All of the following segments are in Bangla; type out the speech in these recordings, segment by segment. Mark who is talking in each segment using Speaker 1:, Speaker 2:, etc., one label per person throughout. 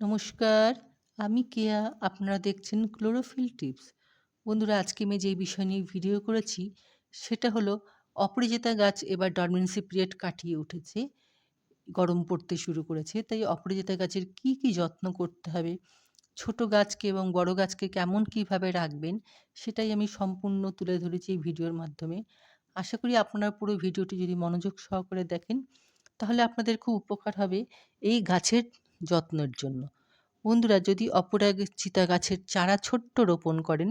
Speaker 1: নমস্কার, আমি কেয়া। আপনারা দেখছেন ক্লোরোফিল টিপস। বন্ধুরা, আজকে আমি যেই বিষয় নিয়ে ভিডিও করেছি সেটা হলো অপরাজিতা গাছ এবার ডরমেন্সি পিরিয়ড কাটিয়ে উঠেছে। গরম পড়তে শুরু করেছে। তাই অপরাজিতা গাছের কি যত্ন করতে হবে, ছোট গাছকে এবং বড় গাছকে কেমন কিভাবে রাখবেন সেটাই আমি সম্পূর্ণ তুলে ধরেছি এই ভিডিওর মাধ্যমে। আশা করি আপনারা পুরো ভিডিওটি যদি মনোযোগ সহকারে দেখেন তাহলে আপনাদের খুব উপকার হবে এই গাছের যত্নের জন্য। বন্ধুরা, যদি অপরাজিতা গাছের চারা ছোট্ট রোপণ করেন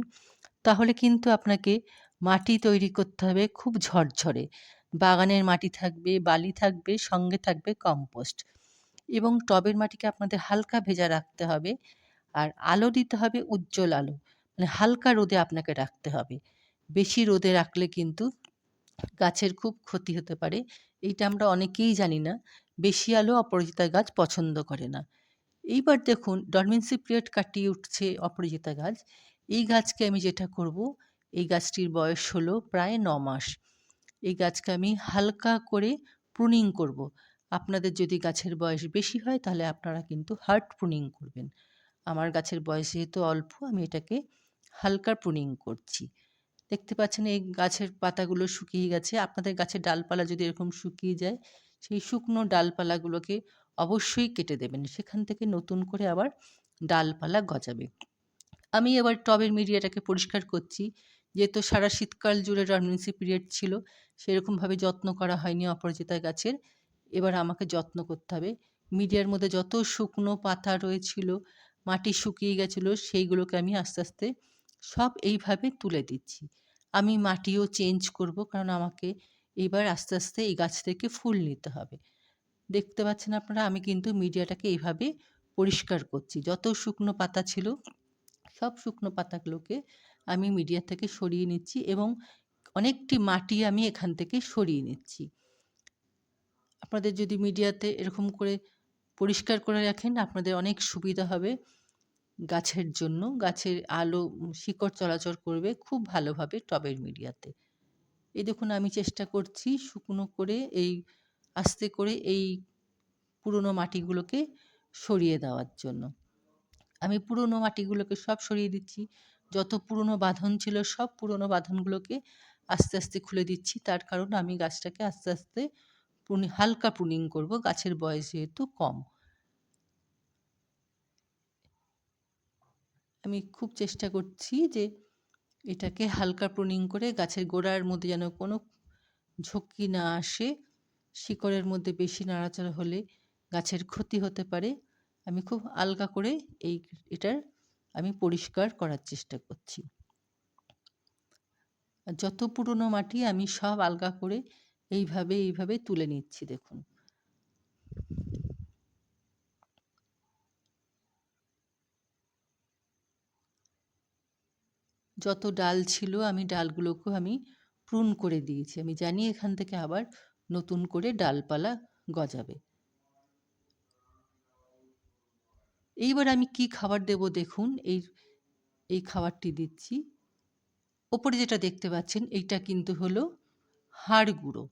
Speaker 1: তাহলে কিন্তু আপনাকে মাটি তৈরি করতে হবে খুব ঝরঝরে। বাগানের মাটি থাকবে, বালি থাকবে, সঙ্গে থাকবে কম্পোস্ট এবং টবের মাটিকে আপনাদের হালকা ভেজা রাখতে হবে। আর আলো দিতে হবে উজ্জ্বল আলো, মানে হালকা রোদে আপনাকে রাখতে হবে। বেশি রোদে রাখলে কিন্তু গাছের খুব ক্ষতি হতে পারে। এইটা আমরা অনেকেই জানি না। বেশি আলো অপরাজিতা গাছ পছন্দ করে না। এইবার দেখুন, ডরমেন্সি পিরিয়ড কাটিয়ে উঠছে অপরাজিতা গাছ। এই গাছকে আমি যেটা করব, এই গাছটির বয়স হলো প্রায় ৯ মাস। এই গাছকে আমি হালকা করে প্রুনিং করব। আপনাদের যদি গাছের বয়স বেশি হয় তাহলে আপনারা কিন্তু হার্ড প্রুনিং করবেন। আমার গাছের বয়স যেহেতু অল্প, আমি এটাকে হালকা প্রুনিং করছি। দেখতে পাচ্ছেন এই গাছের পাতাগুলো শুকিয়ে গেছে। আপনাদের গাছের ডালপালা যদি এরকম শুকিয়ে যায়, সেই শুকনো ডালপালাগুলোকে অবশ্যই কেটে দেবেন। সেখান থেকে নতুন করে আবার ডালপালা গজাবে। আমি এবার টবের মিডিয়াটাকে পরিষ্কার করছি। যেহেতু সারা শীতকাল জুড়ে ডরমেন্সি পিরিয়ড ছিল, সেরকমভাবে যত্ন করা হয়নি অপরাজিতা গাছের। এবার আমাকে যত্ন করতে হবে। মিডিয়ার মধ্যে যত শুকনো পাতা রয়েছিল, মাটি শুকিয়ে গেছিলো, সেইগুলোকে আমি আস্তে আস্তে সব এইভাবে তুলে দিচ্ছি। আমি মাটিও চেঞ্জ করব, কারণ আমাকে এবার আস্তে আস্তে এই গাছ থেকে ফুল নিতে হবে। দেখতে পাচ্ছেন আপনারা, আমি কিন্তু মিডিয়াটাকে এইভাবে পরিষ্কার করছি। যত শুকনো পাতা ছিল সব শুকনো পাতাগুলোকে আমি মিডিয়া থেকে সরিয়ে নিচ্ছি এবং অনেকটি মাটি আমি এখান থেকে সরিয়ে নিচ্ছি। আপনাদের যদি মিডিয়াতে এরকম করে পরিষ্কার করে রাখেন, আপনাদের অনেক সুবিধা হবে গাছের জন্য। গাছের আলো, শিকড় চলাচল করবে খুব ভালোভাবে টবের মিডিয়াতে। এই দেখুন, আমি চেষ্টা করছি শুকনো করে আস্তে করে এই পুরনো মাটিগুলোকে সরিয়ে দেওয়ার জন্য। আমি পুরনো মাটিগুলোকে সব সরিয়ে দিচ্ছি। যত পুরনো বাঁধন ছিল সব পুরনো বাঁধনগুলোকে আস্তে আস্তে খুলে দিচ্ছি। তার কারণ আমি গাছটাকে আস্তে আস্তে হালকা প্রুনিং করব, গাছের বয়স যেহেতু কম। আমি খুব চেষ্টা করছি যে এটাকে হালকা প্রুনিং করে গাছের গোড়ার মধ্যে যেন কোনো ঝক্কি না আসে। শিকড়ের মধ্যে বেশি নাড়াচাড়া হলে গাছের ক্ষতি হতে পারে। আমি খুব আলগা করে এটার আমি পরিষ্কার করার চেষ্টা করছি। আর যত পুরনো মাটি আমি সব আলগা করে এইভাবে তুলে নিচ্ছি। দেখুন, যত ডাল ছিল আমি ডালগুলোকেও আমি প্রুন করে দিয়েছি। আমি জানি এখান থেকে আবার নতুন করে ডালপালা গজাবে। এইবার আমি কি খাবার দেব দেখুন। এই খাবারটি দিচ্ছি। ওপরে যেটা দেখতে পাচ্ছেন এইটা কিন্তু হলো হাড় গুঁড়ো।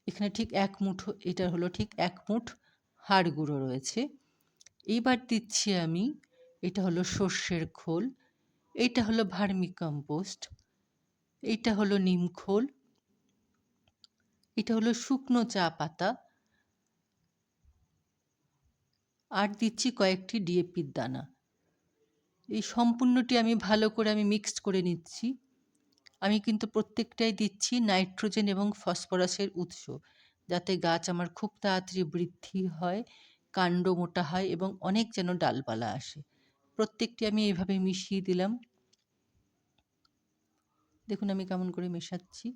Speaker 1: এখানে ঠিক ১ মুঠো, এটা হলো ঠিক ১ মুঠ হাড় গুঁড়ো রয়েছে। এইবার দিচ্ছি আমি, এটা হলো সর্ষের খোল, এইটা হলো ভার্মি কম্পোস্ট, এইটা হলো নিম খোল, এটা হলো শুকনো চা পাতা, আর দিচ্ছি কয়েকটি ডিএপির দানা। এই সম্পূর্ণটি আমি ভালো করে মিক্সড করে নিচ্ছি। আমি কিন্তু প্রত্যেকটাই দিচ্ছি নাইট্রোজেন এবং ফসফরাসের উৎস, যাতে গাছ আমার খুব তাড়াতাড়ি বৃদ্ধি হয়, কাণ্ড মোটা হয় এবং অনেক যেন ডালপালা আসে। প্রত্যেকটি আমি এইভাবে মিশিয়ে দিলাম। দেখুন আমি কেমন করে মেশাচ্ছি।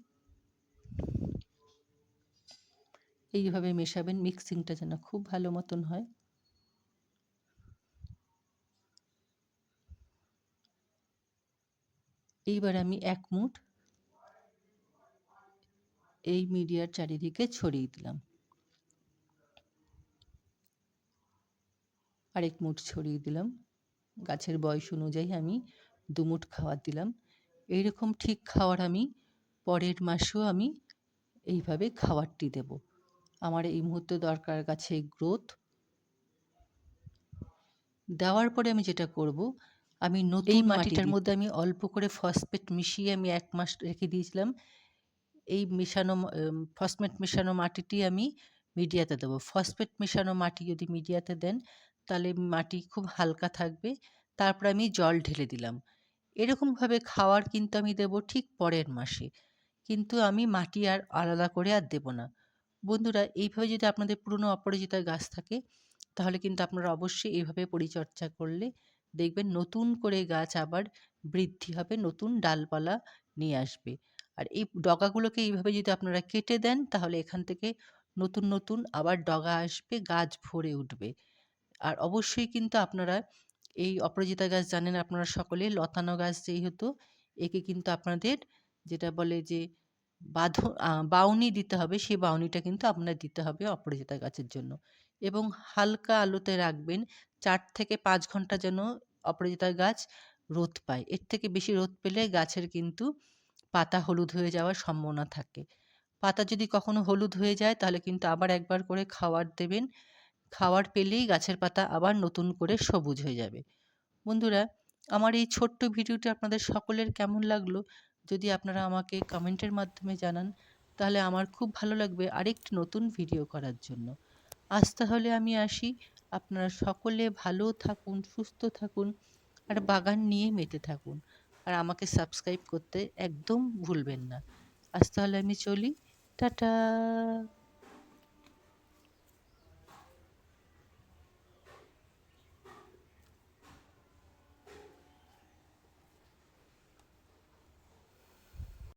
Speaker 1: এইভাবে মেশাবেন, মিক্সিংটা যেন খুব ভালো মতন হয়। এইবার আমি ১ মুঠ এই মিডিয়ার চারিদিকে ছড়িয়ে দিলাম। আরেক মুঠ ছড়িয়ে দিলাম। গাছের বয়স অনুযায়ী আমি ২ মুঠ খাবার দিলাম। এইরকম ঠিক খাবার আমি পরের মাসেও আমি এইভাবে খাবারটি দেব। আমার এই মুহূর্তে দরকার গাছের গ্রোথ। দেওয়ার পরে আমি যেটা করব, আমি এই মাটিটার মধ্যে আমি অল্প করে ফসফেট মিশিয়ে আমি ১ মাস রেখে দিয়েছিলাম। এই মেশানো ফসফেট মেশানো মাটিটি আমি মিডিয়াতে দেবো। ফসফেট মেশানো মাটি যদি মিডিয়াতে দেন, তাহলে মাটি খুব হালকা থাকবে। তারপর আমি জল ঢেলে দিলাম। এরকমভাবে খাওয়ার কিন্তু আমি দেবো ঠিক পরের মাসে। কিন্তু আমি মাটি আর আলাদা করে আর দেব না। বন্ধুরা, এইভাবে যদি আপনাদের পুরনো অপরাজিতা গাছ থাকে, তাহলে কিন্তু আপনারা অবশ্যই এইভাবে পরিচর্যা করলে দেখবেন নতুন করে গাছ আবার বৃদ্ধি হবে, নতুন ডালপালা নিয়ে আসবে। আর এই ডগাগুলোকে এইভাবে যদি আপনারা কেটে দেন, তাহলে এখান থেকে নতুন নতুন আবার ডগা আসবে, গাছ ভরে উঠবে। আর অবশ্যই কিন্তু আপনারা এই অপরাজিতা গাছ জানেন আপনারা সকলে, লতানো গাছ যেহেতু, একে কিন্তু আপনাদের যেটা বলে যে বাউনি দিতে হবে, সেই বাউনিটা কিন্তু আপনার দিতে হবে অপরাজিতা গাছের জন্য। এবং হালকা আলোতে রাখবেন, ৪ থেকে ৫ ঘন্টা যেন অপরাজিতা গাছ রোদ পায়। এর থেকে বেশি রোদ পেলে গাছের কিন্তু পাতা হলুদ হয়ে যাওয়ার সম্ভাবনা থাকে। পাতা যদি কখনো হলুদ হয়ে যায়, তাহলে কিন্তু আবার একবার করে খাবার দেবেন। খাবার পেলেই গাছের পাতা আবার নতুন করে সবুজ হয়ে যাবে। বন্ধুরা, আমার এই ছোট্ট ভিডিওটি আপনাদের সকলের কেমন লাগলো, যদি আপনারা আমাকে কমেন্টের মাধ্যমে জানান, তাহলে আমার খুব ভালো লাগবে আরেকটি নতুন ভিডিও করার জন্য। আজ তাহলে আমি আসি। আপনারা সকলে ভালো থাকুন, সুস্থ থাকুন, আর বাগান নিয়ে মেতে থাকুন। আর আমাকে সাবস্ক্রাইব করতে একদম ভুলবেন না। আজ তাহলে আমি চলি। টাটা।